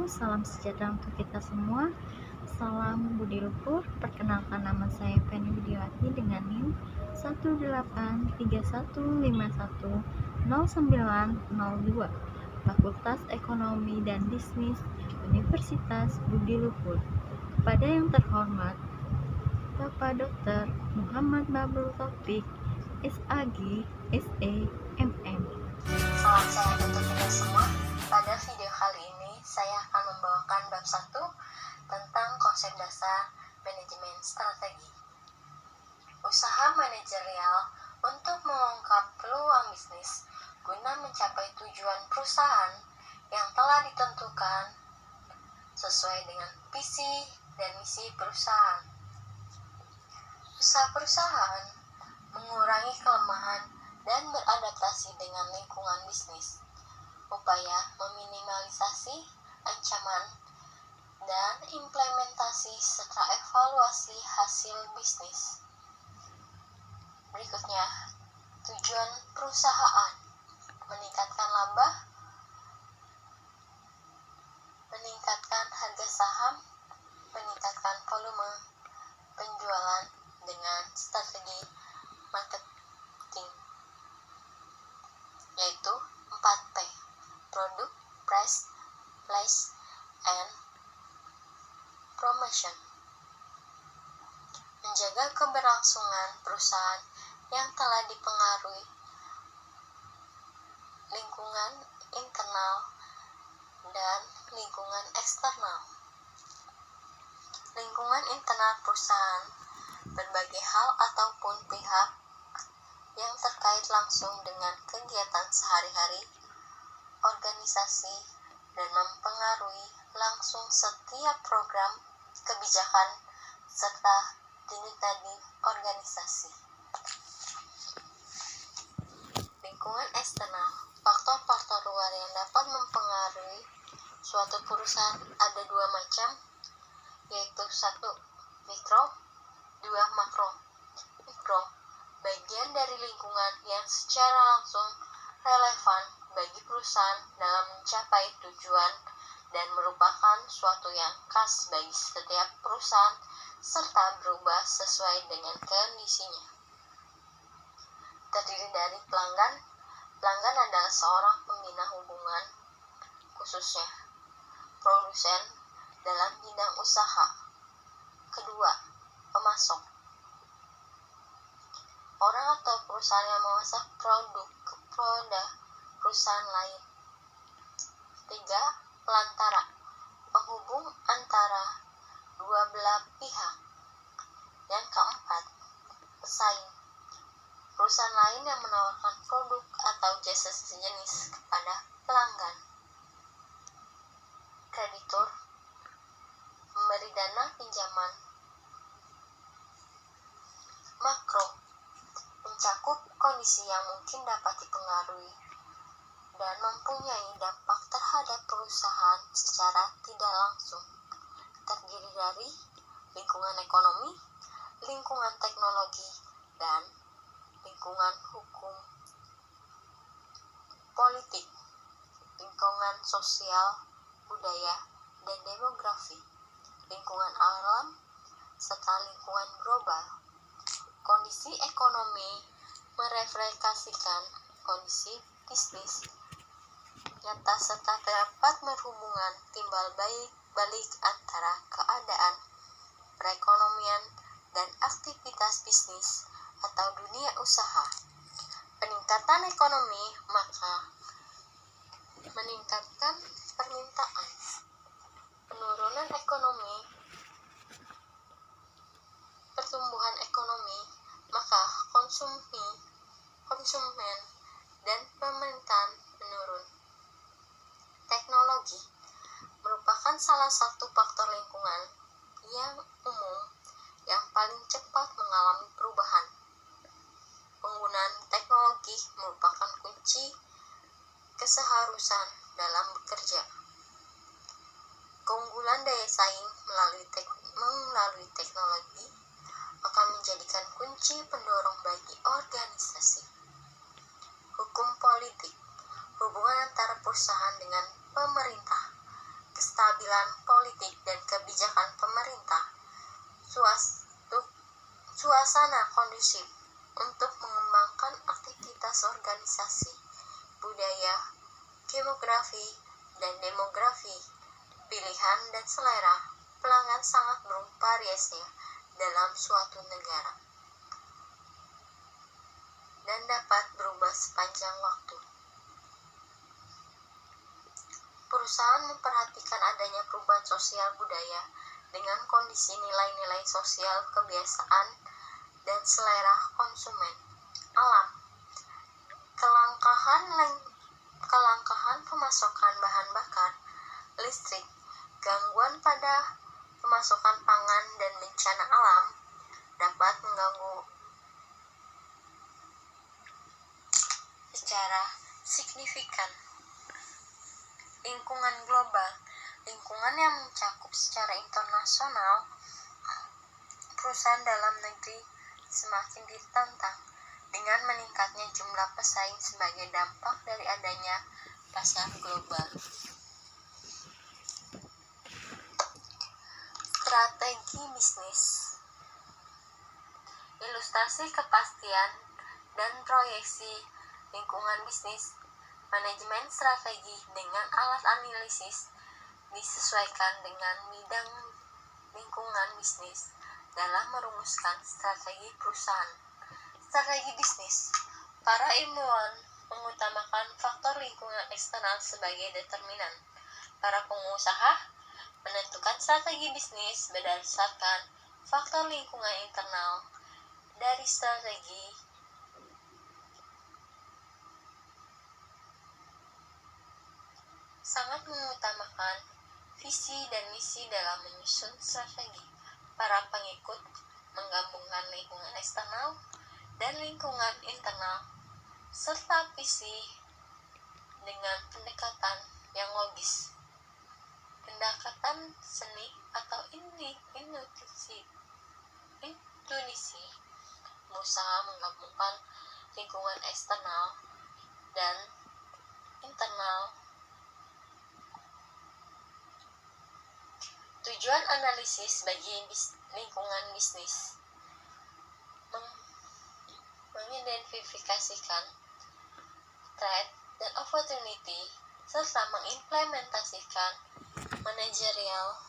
salam sejahtera untuk kita semua. Salam Budi Luhur. Perkenalkan, nama saya Penny Widiawati dengan NIM 181510902, Fakultas Ekonomi dan Bisnis Universitas Budi Luhur. Kepada yang terhormat Bapak Dr. Muhammad Babul Taufik, SAG, SE, MM. Salam sehat untuk kita semua. Pada video kali ini, saya akan membawakan bab 1 tentang konsep dasar manajemen strategi. Usaha manajerial untuk mengungkap peluang bisnis guna mencapai tujuan perusahaan yang telah ditentukan sesuai dengan visi dan misi perusahaan. Usaha perusahaan mengurangi kelemahan dan beradaptasi dengan lingkungan bisnis, upaya meminimalisasi ancaman dan implementasi serta evaluasi hasil bisnis. Berikutnya, tujuan perusahaan: meningkatkan laba, meningkatkan harga saham, meningkatkan volume penjualan dengan strategi marketing, yaitu 4P: produk, price, place, and promotion. Menjaga keberlangsungan perusahaan yang telah dipengaruhi lingkungan internal dan lingkungan eksternal. Lingkungan internal perusahaan: berbagai hal ataupun pihak yang terkait langsung dengan kegiatan sehari-hari organisasi dan mempengaruhi langsung setiap program, kebijakan, serta delik-delik organisasi. Lingkungan eksternal: faktor-faktor luar yang dapat mempengaruhi suatu perusahaan ada dua macam, yaitu 1. Mikro, 2. Makro. Mikro: bagian dari lingkungan yang secara langsung relevan bagi perusahaan dalam mencapai tujuan dan merupakan suatu yang khas bagi setiap perusahaan serta berubah sesuai dengan kondisinya. Terdiri dari pelanggan. Pelanggan adalah seorang pembina hubungan, khususnya produsen dalam bidang usaha. Kedua, pemasok: orang atau perusahaan yang memasok produk ke produk perusahaan lain. 3. Pelantara: penghubung antara dua belah pihak. Yang keempat, pesaing: perusahaan lain yang menawarkan produk atau jasa sejenis kepada pelanggan. Kreditur: memberi dana pinjaman. Makro: mencakup kondisi yang mungkin dapat dipengaruhi dan mempunyai dampak terhadap perusahaan secara tidak langsung. Terdiri dari lingkungan ekonomi, lingkungan teknologi, dan lingkungan hukum, politik, lingkungan sosial, budaya, dan demografi, lingkungan alam, serta lingkungan global. Kondisi ekonomi merefleksikan kondisi bisnis nyata serta terdapat berhubungan timbal balik antara keadaan perekonomian dan aktivitas bisnis atau dunia usaha. Peningkatan ekonomi maka meningkatkan permintaan. Penurunan ekonomi, pertumbuhan ekonomi, maka konsumen dan permintaan menurun. Teknologi merupakan salah satu faktor lingkungan yang umum yang paling cepat mengalami perubahan. Penggunaan teknologi merupakan kunci keseharusan dalam bekerja. Keunggulan daya saing melalui teknologi akan menjadikan kunci pendorong bagi organisasi. Hukum politik: hubungan antara perusahaan dengan pemerintah. kestabilan politik dan kebijakan pemerintah, suasana kondusif untuk mengembangkan aktivitas organisasi, budaya, geografi, dan demografi, pilihan dan selera pelanggan sangat bervariasi dalam suatu negara dan dapat berubah sepanjang waktu. Perusahaan memperhatikan adanya perubahan sosial budaya dengan kondisi nilai-nilai sosial, kebiasaan, dan selera konsumen. Alam, kelangkaan pemasokan bahan bakar, listrik, gangguan pada pemasokan pangan, dan bencana alam dapat mengganggu secara signifikan lingkungan global. Lingkungan yang mencakup secara internasional, perusahaan dalam negeri semakin ditantang dengan meningkatnya jumlah pesaing sebagai dampak dari adanya pasar global. Strategi bisnis, ilustrasi kepastian dan proyeksi lingkungan bisnis. Manajemen strategi dengan alat analisis disesuaikan dengan bidang lingkungan bisnis dalam merumuskan strategi perusahaan. Strategi bisnis, para ilmuwan mengutamakan faktor lingkungan eksternal sebagai determinan. Para pengusaha menentukan strategi bisnis berdasarkan faktor lingkungan internal dari strategi. Sangat mengutamakan visi dan misi dalam menyusun strategi. Para pengikut menggabungkan lingkungan eksternal dan lingkungan internal serta visi dengan pendekatan yang logis. Pendekatan seni atau intuisi berusaha menggabungkan lingkungan eksternal dan internal. Tujuan analisis bagi lingkungan bisnis mengidentifikasikan threat dan opportunity serta mengimplementasikan manajerial